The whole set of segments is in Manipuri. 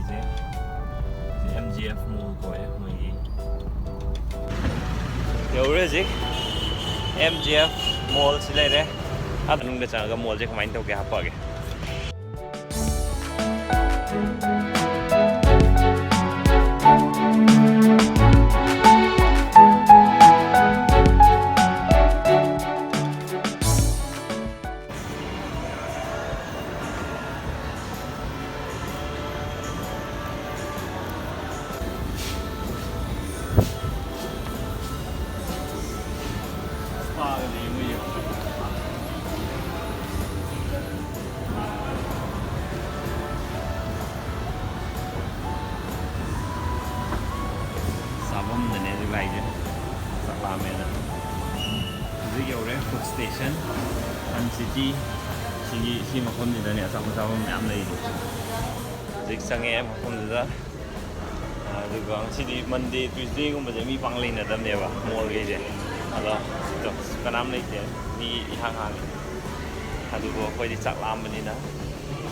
ꯂꯩꯔꯤꯁꯦ MGF Mall ꯀꯧꯋꯦ ꯃꯣꯏꯒꯤ ꯌꯧꯔꯦ ꯍꯧꯖꯤꯛ MGF Mallꯁꯤ ꯂꯩꯔꯦ ꯃꯅꯨꯡꯗ ꯆꯪꯉꯒ ꯃꯣꯜꯁꯦ ꯀꯃꯥꯏꯅ ꯇꯧꯒꯦ ꯍꯥꯞꯄꯛꯑꯒꯦ 사범드네 여기가 이제 라면은 여기 여기 푸드 스테이션 한시티 시 마콘디다네 아사무사범 ям 레이 직상에 마콘디다 아두가 시디 먼데 트위스데이ꯒꯨꯝꯕꯁꯦ ꯃꯤ ꯄꯥꯡ ꯂꯩꯅꯗꯕꯅꯦꯕ ꯃꯣꯜꯒꯩꯁꯦ ꯑꯗꯣ ꯀꯅꯥꯝ ꯂꯩꯇꯦ ꯃꯤ 이항 ꯍꯥꯡꯉꯤ ꯑꯗꯨꯕꯨ ꯑꯩꯈꯣꯏꯗꯤ ꯆꯥꯛ ꯂꯥꯝꯕꯅꯤꯅ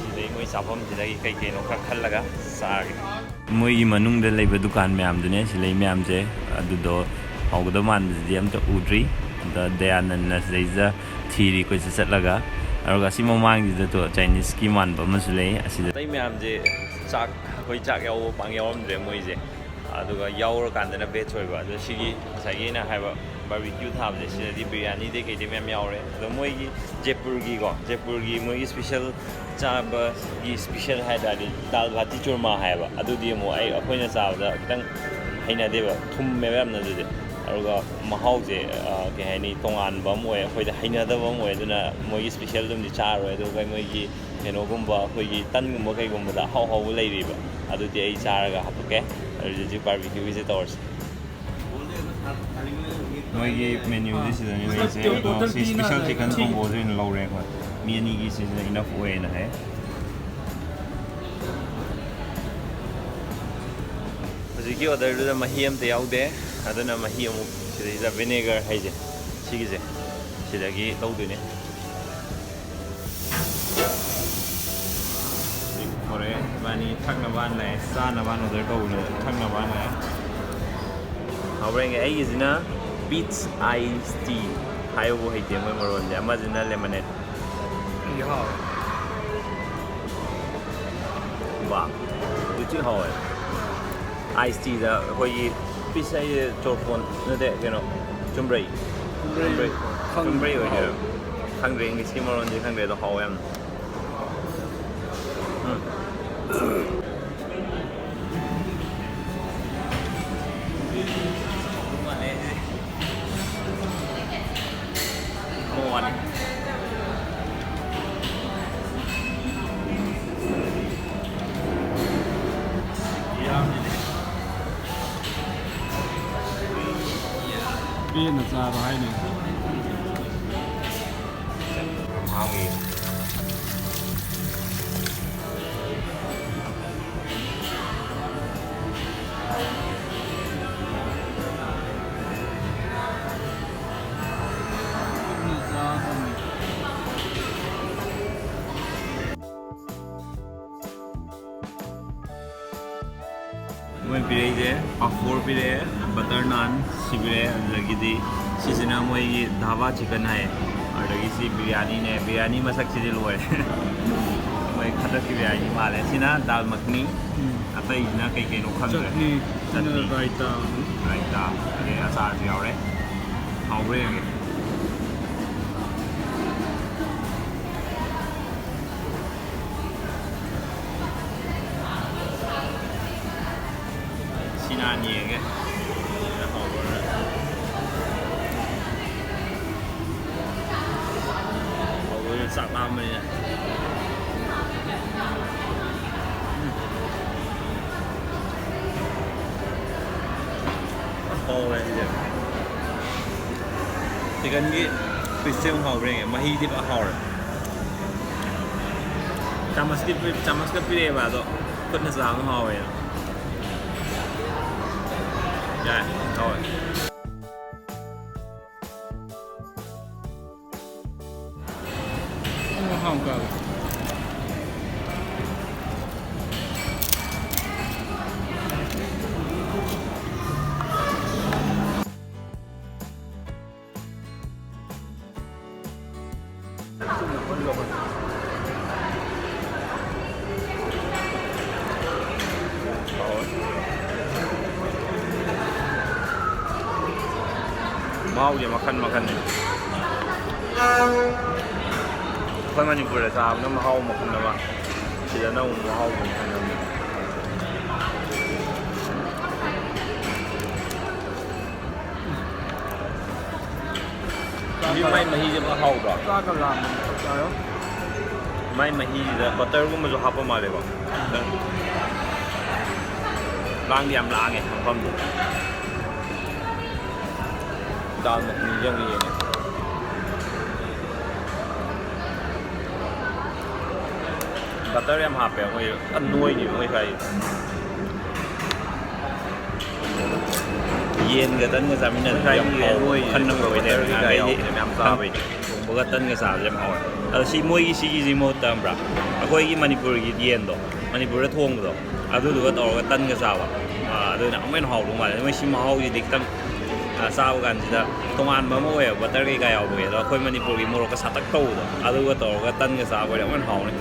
ꯁꯤꯗꯩ ꯃꯣꯏ ꯆꯥꯐꯝꯁꯤꯗꯒꯤ ꯀꯩ ꯀꯩꯅꯣ ꯈꯔ ꯈꯜꯂꯒ ꯆꯥꯔꯒꯦ ꯃꯣꯏꯒꯤ ꯃꯅꯨꯡꯗ ꯂꯩꯕ ꯗꯨꯀꯥꯟ ꯃꯌꯥꯝꯗꯨꯅꯦ ꯁꯤ ꯂꯩ ꯃꯌꯥꯝꯁꯦ ꯑꯗꯨꯗꯣ ꯍꯧꯒꯗꯕ ꯃꯥꯟꯕꯁꯤꯗꯤ ꯑꯝꯇ ꯎꯗ꯭ꯔꯤ ꯑꯗ ꯗꯌꯥꯅꯟꯅ ꯁꯤꯗꯩꯁꯤꯗ ꯊꯤꯔꯤ ꯑꯩꯈꯣꯏꯁꯦ ꯆꯠꯂꯒ ꯑꯗꯨꯒ ꯁꯤ ꯃꯃꯥꯡꯁꯤꯗꯁꯨ ꯆꯥꯏꯅꯤꯁꯀꯤ ꯃꯥꯟꯕ ꯑꯃꯁꯨ ꯂꯩ ꯑꯁꯤꯗ ꯑꯇꯩ ꯃꯌꯥꯝꯁꯦ ꯆꯥꯛ ꯑꯩꯈꯣꯏ ꯆꯥꯛ ꯌꯥꯎꯕ ꯄꯥꯡ ꯌꯥꯎꯔꯝꯗ꯭ꯔꯦ ꯃꯣꯏꯁꯦ ꯑꯗꯨꯒ ꯌꯥꯎꯔꯀꯥꯟꯗꯅ ꯚꯦꯖ ꯑꯣꯏꯕ ꯑꯗꯣ ꯁꯤꯒꯤ ꯉꯁꯥꯏꯒꯤ ꯑꯩꯅ ꯍꯥꯏꯕ ꯕꯥꯔꯕꯤꯀ꯭ꯌꯨ ꯊꯥꯕꯁꯦ ꯁꯤꯗꯗꯤ ꯕꯤꯔꯌꯥꯅꯤꯗꯩ ꯀꯩꯗꯩ ꯃꯌꯥꯝ ꯌꯥꯎꯔꯦ ꯑꯗꯣ ꯃꯣꯏꯒꯤ ꯖꯦꯄꯨꯔꯒꯤ ꯃꯣꯏꯒꯤ ꯁ꯭ꯄꯦꯁꯦꯜ ꯆꯥꯕꯒꯤ ꯁ꯭ꯄꯦꯁꯦꯜ ꯍꯥꯏꯇꯥꯔꯗꯤ ꯗꯥꯜ ꯚꯥꯇꯤ ꯆꯨꯔꯃꯥ ꯍꯥꯏꯕ ꯑꯗꯨꯗꯤ ꯑꯃꯨꯛ ꯑꯩꯈꯣꯏꯅ ꯆꯥꯕꯗ ꯈꯤꯇꯪ ꯍꯩꯅꯗꯦꯕ ꯊꯨꯝꯃꯦꯕ ꯌꯥꯝꯅ ꯑꯗꯨꯗꯤ ꯑꯗꯨꯒ ꯃꯍꯥꯎꯁꯦ ꯀꯩ ꯍꯥꯏꯅꯤ ꯇꯣꯉꯥꯟꯕ ꯑꯃ ꯑꯣꯏ ꯑꯩꯈꯣꯏꯗ ꯍꯩꯅꯗꯕ ꯑꯃ ꯑꯣꯏ ꯑꯗꯨꯅ ꯃꯣꯏꯒꯤ ꯁ꯭ꯄꯦꯁꯦꯜꯗꯨꯝꯗꯤ ꯆꯥꯔꯣꯏ ꯑꯗꯨꯒ ꯃꯣꯏꯒꯤ ꯀꯩꯅꯣꯒꯨꯝꯕ ꯑꯩꯈꯣꯏꯒꯤ ꯇꯟꯒꯨꯝꯕ ꯀꯩꯒꯨꯝꯕꯗ ꯑꯍꯥꯎ ꯑꯍꯥꯎꯕ ꯂꯩꯔꯤꯕ ꯑꯗꯨꯗꯤ ꯑꯩ ꯆꯥꯔꯒ ꯍꯥꯞꯄꯛꯀꯦ ꯑꯗꯨꯗꯤ ꯍꯧꯖꯤꯛ ꯕꯥꯔꯕꯤꯀ꯭ꯌꯨꯒꯤꯁꯦ ꯇꯧꯔꯁꯤ ꯃꯣꯏꯒꯤ ꯃꯦꯅ꯭ꯌꯨꯁꯦ ꯁꯤꯗꯅꯤ ꯂꯩꯔꯤꯁꯦ ꯑꯗꯣ ꯁꯤ ꯁ꯭ꯄꯦꯁꯦꯜ ꯆꯤꯀꯟ ꯀꯣꯝꯕꯣꯁꯦ ꯑꯣꯏꯅ ꯂꯧꯔꯦ ꯑꯩꯈꯣꯏ ꯃꯤ ꯑꯅꯤꯒꯤ ꯁꯤꯁꯤꯅ ꯏꯅꯐ ꯑꯣꯏꯌꯦꯅ ꯍꯥꯏ ꯍꯧꯖꯤꯛꯀꯤ ꯑꯣꯔꯗꯔꯗꯨꯗ ꯃꯍꯤ ꯑꯝꯇ ꯌꯥꯎꯗꯦ ꯑꯗꯨꯅ ꯃꯍꯤ ꯑꯃꯨꯛ ꯁꯤꯗꯩꯁꯤꯗ ꯚꯤꯅꯦꯒꯔ ꯍꯥꯏꯁꯦ ꯁꯤꯒꯤꯁꯦ ꯁꯤꯗꯒꯤ ꯂꯧꯗꯣꯏꯅꯦ ꯍꯧꯔꯦ ꯏꯕꯥꯅꯤ ꯊꯛꯅꯕ ꯂꯥꯛꯑꯦ ꯆꯥꯅꯕ ꯑꯣꯔꯗꯔ ꯇꯧꯕꯅꯦ ꯊꯛꯅꯕ ꯂꯥꯛꯑꯦ ꯍꯧꯔꯦꯡꯒꯦ ꯑꯩꯒꯤꯁꯤꯅ ꯄꯤꯆ ꯑꯥꯏꯁ ꯇꯤ ꯍꯥꯏꯕꯕꯨ ꯍꯩꯇꯦ ꯃꯣꯏ ꯃꯔꯣꯟꯁꯦ ꯑꯃꯁꯤꯅ ꯂꯦꯃꯅꯦꯠ ꯋꯥ ꯍꯧꯖꯤꯛ ꯍꯥꯎꯋꯦ ꯑꯥꯏꯁ ꯇꯤꯗ ꯑꯩꯈꯣꯏꯒꯤ ꯄꯤꯁ ꯍꯥꯏꯁꯦ ꯆꯣꯔꯐꯣꯟ ꯅꯠꯇꯦ ꯀꯩꯅꯣ ꯆꯨꯝꯕ꯭ꯔꯩ ꯑꯣꯏꯒꯦꯔꯥ ꯈꯪꯗ꯭ꯔꯦ ꯏꯪꯂꯤꯁꯀꯤ ꯃꯔꯣꯟꯁꯦ ꯈꯪꯗ꯭ꯔꯦ ꯑꯗꯣ ꯍꯥꯎꯋꯦ ꯌꯥꯝꯅ ꯄꯦꯟꯅ ꯆꯥꯕ ꯍꯥꯏꯅꯤ ꯍꯥꯎꯏ ꯃꯣꯏ ꯄꯤꯔꯛꯏꯁꯦ ꯄꯥꯐꯣꯔ ꯄꯤꯔꯛꯑꯦ ꯕꯇꯔ ꯅꯥꯟ ꯁꯤ ꯄꯤꯔꯛꯑꯦ ꯑꯗꯨꯗꯒꯤꯗꯤ ꯁꯤꯁꯤꯅ ꯃꯣꯏꯒꯤ ꯙꯥꯕꯥ ꯆꯤꯀꯟ ꯍꯥꯏꯌꯦ ꯑꯗꯨꯗꯒꯤ ꯁꯤ ꯕꯤꯔꯌꯥꯅꯤꯅꯦ ꯕꯤꯔꯌꯥꯅꯤ ꯃꯁꯛꯁꯤꯗꯤ ꯂꯣꯏꯔꯦ ꯃꯣꯏ ꯈꯗꯛꯀꯤ ꯕꯤꯔꯌꯥꯅꯤ ꯃꯥꯜꯂꯦ ꯁꯤꯅ ꯗꯥꯜ ꯃꯈꯅꯤ ꯑꯇꯩꯁꯤꯅ ꯀꯩ ꯀꯩꯅꯣ ꯈꯪꯗ꯭ꯔꯦ ꯆꯠꯅꯤ ꯔꯥꯏꯇꯥ ꯑꯗꯩ ꯑꯆꯥꯔꯁꯨ ꯌꯥꯎꯔꯦ ꯍꯥꯎꯕ꯭ꯔꯥ ꯌꯦꯡꯒꯦ ꯁꯤꯅꯥꯟ ꯌꯦꯡꯒꯦ ꯍꯥꯎꯕ꯭ꯔꯥ ꯆꯥꯛ ꯂꯥꯝꯕꯅꯤꯅ ꯍꯥꯎꯋꯦ ꯁꯤꯁꯦ ꯆꯤꯀꯟꯒꯤ ꯄꯤꯁꯁꯦ ꯑꯃꯨꯛ ꯍꯥꯎꯕ꯭ꯔꯥ ꯌꯦꯡꯒꯦ ꯃꯍꯤꯗꯤ ꯄꯨꯔꯥ ꯍꯥꯎꯔꯦ ꯆꯥꯃꯁꯀ ꯄꯤꯔꯛꯑꯦꯕ ꯑꯗꯣ ꯈꯨꯠꯅ ꯆꯥꯕ ꯍꯥꯎꯋꯦ ꯌꯥꯏ ꯍꯥꯎꯋꯦ ꯃꯍꯥꯎꯁꯦ ꯃꯈꯟ ꯃꯈꯟꯅꯤ ꯑꯩꯈꯣꯏ ꯃꯅꯤꯄꯨꯔꯗ ꯆꯥꯕꯅ ꯃꯍꯥꯎ ꯃꯈꯜ ꯑꯃ ꯁꯤꯗꯅ ꯑꯃꯨꯛ ꯃꯍꯥꯎ ꯃꯈꯜ ꯑꯃ ꯍꯧꯖꯤꯛ ꯃꯥꯏ ꯃꯍꯤꯁꯦ ꯍꯥꯎꯕ꯭ꯔꯣ ꯆꯥꯛꯀ ꯂꯥꯝꯕ ꯆꯥꯌꯣ ꯃꯥꯏ ꯃꯍꯤꯁꯤꯗ ꯕꯇꯔꯒꯨꯝꯕꯁꯨ ꯍꯥꯞꯄ ꯃꯥꯜꯂꯦꯀꯣ ꯂꯥꯡꯗꯤ ꯌꯥꯝ ꯂꯥꯡꯉꯦ ꯃꯐꯝꯗꯣ ꯗꯥꯜ ꯃꯈꯜꯁꯦ ꯑꯃꯨꯛ ꯌꯦꯡꯉꯦ ꯕꯇꯔ ꯌꯥꯝ ꯍꯥꯞꯄꯦ ꯃꯣꯏ ꯌꯥꯝ ꯅꯣꯏꯅꯦꯕ ꯃꯣꯏ ꯁ꯭ꯋꯥꯏꯁꯦ ꯌꯦꯟꯒ ꯇꯟꯒ ꯆꯥꯃꯤꯟꯅꯕꯁꯦ ꯌꯥꯝ ꯍꯥꯎꯕ ꯃꯈꯜ ꯑꯃ ꯑꯣꯏ ꯂꯩꯔꯝꯃꯦ ꯌꯥꯝ ꯆꯥꯕꯩꯗꯤ ꯊꯣꯡꯕꯒ ꯇꯟꯒ ꯆꯥꯕꯁꯦ ꯌꯥꯝ ꯍꯥꯎꯋꯦ ꯑꯗꯣ ꯁꯤ ꯃꯣꯏꯒꯤ ꯁꯤꯒꯤꯁꯤ ꯃꯍꯨꯠꯇ ꯑꯃꯕ꯭ꯔꯥ ꯑꯩꯈꯣꯏꯒꯤ ꯃꯅꯤꯄꯨꯔꯒꯤ ꯌꯦꯟꯗꯣ ꯃꯅꯤꯄꯨꯔꯗ ꯊꯣꯡꯕꯗꯣ ꯑꯗꯨꯗꯨꯒ ꯇꯧꯔꯒ ꯇꯟꯒ ꯆꯥꯕ ꯑꯗꯨꯅ ꯑꯃꯨꯛ ꯍꯦꯟꯅ ꯍꯥꯎꯗꯧ ꯃꯥꯜꯂꯦ ꯃꯣꯏ ꯁꯤ ꯃꯍꯥꯎꯁꯤꯗꯤ ꯈꯤꯇꯪ ꯆꯥꯕ ꯀꯥꯟꯁꯤꯗ ꯇꯣꯉꯥꯟꯕ ꯑꯃ ꯑꯣꯏꯌꯦꯕ ꯕꯇꯔ ꯀꯩꯀꯥ ꯌꯥꯎꯕꯒꯤ ꯑꯗꯣ ꯑꯩꯈꯣꯏ ꯃꯅꯤꯄꯨꯔꯒꯤ ꯃꯣꯔꯣꯛꯀ ꯁꯥꯇꯛ ꯇꯧꯕꯗꯣ ꯑꯗꯨꯒ ꯇꯧꯔꯒ ꯇꯟꯒ ꯆꯥꯕ ꯑꯣꯏꯔꯗꯤ ꯑꯃꯨꯛ ꯍꯦꯟꯅ ꯍꯥꯎꯅꯤ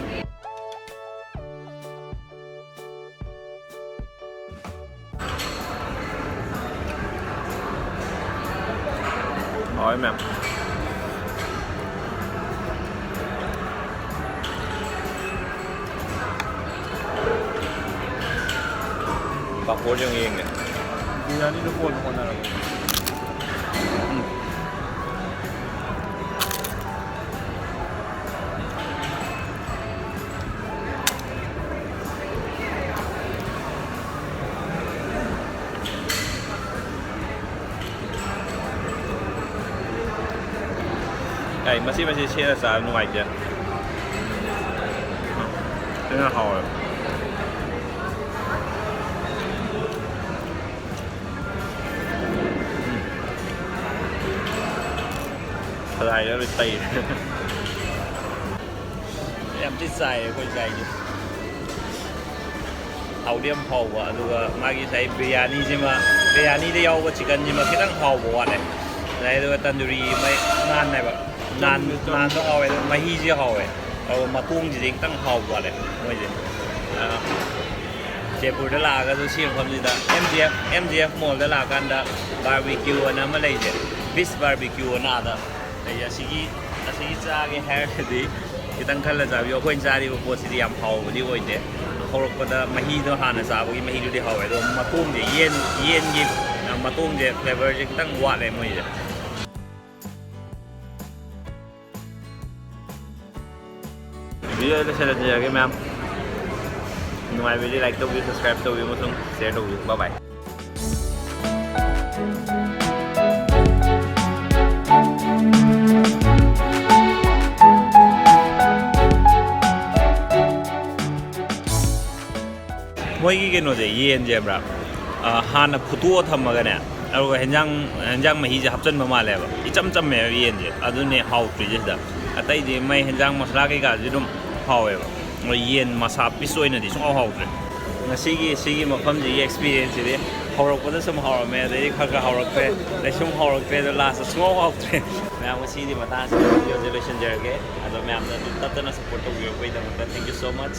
ꯍꯥꯎꯋꯦ ꯃꯌꯥꯝ ꯄꯥꯐꯣꯔ ꯌꯦꯡ ꯌꯦꯡꯒꯦ ꯕꯤꯔꯌꯥꯅꯤꯗꯣ ꯀꯣꯟꯅ ꯍꯣꯠꯅꯔꯒꯦ ꯑꯩ ꯃꯁꯤ ꯁꯦꯠꯂ ꯆꯥꯕ ꯅꯨꯡꯉꯥꯏꯇꯦ ꯑꯗꯨꯅ ꯍꯥꯎꯋꯦ ꯈꯖꯥꯏꯗ ꯂꯣꯏ ꯇꯩꯔꯦ ꯌꯥꯝ ꯊꯤ ꯆꯥꯏ ꯑꯩꯈꯣꯏ ꯆꯥꯏꯁꯦ ꯍꯥꯎꯗꯤ ꯌꯥꯝ ꯍꯥꯎꯕ ꯑꯗꯨꯒ ꯃꯥꯒꯤ ꯉꯁꯥꯏ ꯕꯤꯔꯌꯥꯅꯤꯗ ꯌꯥꯎꯕ ꯆꯤꯀꯟꯁꯤꯃ ꯈꯤꯇꯪ ꯍꯥꯎꯕ ꯋꯥꯠꯂꯦ ꯉꯁꯥꯏ ꯑꯗꯨꯒ ꯇꯟꯗꯨꯔꯤ ꯅꯥꯟ ꯍꯥꯏꯕ ꯅꯥꯟꯗꯣ ꯍꯥꯎꯋꯦ ꯑꯗꯨꯒ ꯃꯍꯤꯁꯦ ꯍꯥꯎꯋꯦ ꯑꯗꯨꯒ ꯃꯇꯣꯡꯁꯤꯗꯤ ꯈꯤꯇꯪ ꯍꯥꯎꯕ ꯋꯥꯠꯂꯦ ꯃꯣꯏꯁꯦ ꯖꯦꯄꯨꯔꯗ ꯂꯥꯛꯑꯒꯁꯨ ꯁꯤ ꯃꯐꯝꯁꯤꯗ MGF ꯃꯣꯜꯗ ꯂꯥꯛꯑꯀꯥꯟꯗ ꯕꯥꯔꯕꯤꯀ꯭ꯌꯨ ꯑꯅ ꯑꯃ ꯂꯩꯁꯦ ꯕꯤꯁ ꯕꯥꯔꯕꯤꯀ꯭ꯌꯨ ꯑꯅ ꯑꯥꯗ ꯂꯩꯁꯦ ꯑꯁꯤꯒꯤ ꯆꯥꯒꯦ ꯍꯥꯏꯔꯒꯗꯤ ꯈꯤꯇꯪ ꯈꯜꯂ ꯆꯥꯕꯤꯌꯨ ꯑꯩꯈꯣꯏꯅ ꯆꯥꯔꯤꯕ ꯄꯣꯠꯁꯤꯗꯤ ꯌꯥꯝ ꯍꯥꯎꯕꯗꯤ ꯑꯣꯏꯗꯦ ꯍꯧꯔꯛꯄꯗ ꯃꯍꯤꯗꯣ ꯍꯥꯟꯅ ꯆꯥꯕꯒꯤ ꯃꯍꯤꯗꯨꯗꯤ ꯍꯥꯎꯋꯦ ꯑꯗꯣ ꯃꯇꯣꯡꯁꯦ ꯌꯦꯟꯒꯤ ꯃꯇꯣꯡꯁꯦ ꯐ꯭ꯂꯦꯚꯔꯁꯦ ꯈꯤꯇꯪ ꯋꯥꯠꯂꯦ ꯃꯣꯏꯁꯦ ꯚꯤꯗꯤꯑꯣ ꯂꯣꯏꯁꯤꯜꯂꯖꯔꯒꯦ ꯃꯌꯥꯝ ꯅꯨꯡꯉꯥꯏꯕꯗꯤ ꯂꯥꯏꯛ ꯇꯧꯕꯤꯌꯨ ꯁꯕꯁꯀ꯭ꯔꯥꯏꯕ ꯇꯧꯕꯤꯌꯨ ꯑꯃꯁꯨꯡ ꯁꯤꯌꯔ ꯇꯧꯕꯤꯌꯨ ꯕꯥꯏ ꯕꯥꯏ ꯃꯣꯏꯒꯤ ꯀꯩꯅꯣꯁꯦ ꯌꯦꯟꯁꯦꯕ꯭ꯔꯥ ꯍꯥꯟꯅ ꯐꯨꯠꯇꯣꯛꯑ ꯊꯝꯃꯒꯅꯦ ꯑꯗꯨꯒ ꯍꯦꯟꯖꯥꯡ ꯃꯍꯤꯁꯦ ꯍꯥꯞꯆꯤꯟꯕ ꯃꯥꯜꯂꯦꯕ ꯏꯆꯝ ꯆꯝꯃꯦꯕ ꯌꯦꯟꯁꯦ ꯑꯗꯨꯅꯦ ꯍꯥꯎꯇ꯭ꯔꯤꯁꯦ ꯁꯤꯗ ꯑꯇꯩꯗꯤ ꯃꯩ ꯍꯦꯟꯖꯥꯡ ꯃꯁꯂꯥ ꯀꯩꯀꯥꯁꯦ ꯑꯗꯨꯝ ꯍꯥꯎꯋꯦꯕ ꯌꯦꯟ ꯃꯁꯥ ꯄꯤꯁ ꯑꯣꯏꯅꯗꯤ ꯁꯨꯡꯍꯥꯎ ꯍꯥꯎꯇ꯭ꯔꯦ ꯁꯤꯒꯤ ꯃꯐꯝꯁꯤꯒꯤ ꯑꯦꯛꯁꯄꯤꯔꯤꯌꯦꯟꯁꯁꯤꯗꯤ ꯍꯧꯔꯛꯄꯗ ꯁꯨꯝ ꯍꯥꯎꯔꯝꯃꯦ ꯑꯗꯩꯗꯤ ꯈꯔ ꯍꯧꯔꯛꯇ꯭ꯔꯦ ꯑꯗꯩ ꯁꯨꯝ ꯍꯧꯔꯛꯇ꯭ꯔꯦ ꯑꯗꯣ ꯂꯥꯁꯇ ꯁꯨꯡꯍꯥꯎ ꯍꯥꯎꯇ꯭ꯔꯦ ꯃꯌꯥꯝ ꯉꯁꯤꯗꯤ ꯃꯇꯥꯡꯁꯤꯗ ꯚꯤꯗꯤꯑꯣꯁꯦ ꯂꯣꯏꯁꯤꯟꯖꯔꯒꯦ ꯑꯗꯣ ꯃꯌꯥꯝꯅ ꯑꯗꯨꯝ ꯇꯠꯇꯅ ꯁꯞꯄꯣꯔꯠ ꯇꯧꯕꯤꯔꯛꯄꯒꯤꯗꯃꯛꯇ ꯊꯦꯡꯛ ꯌꯨ ꯁꯣ ꯃꯆ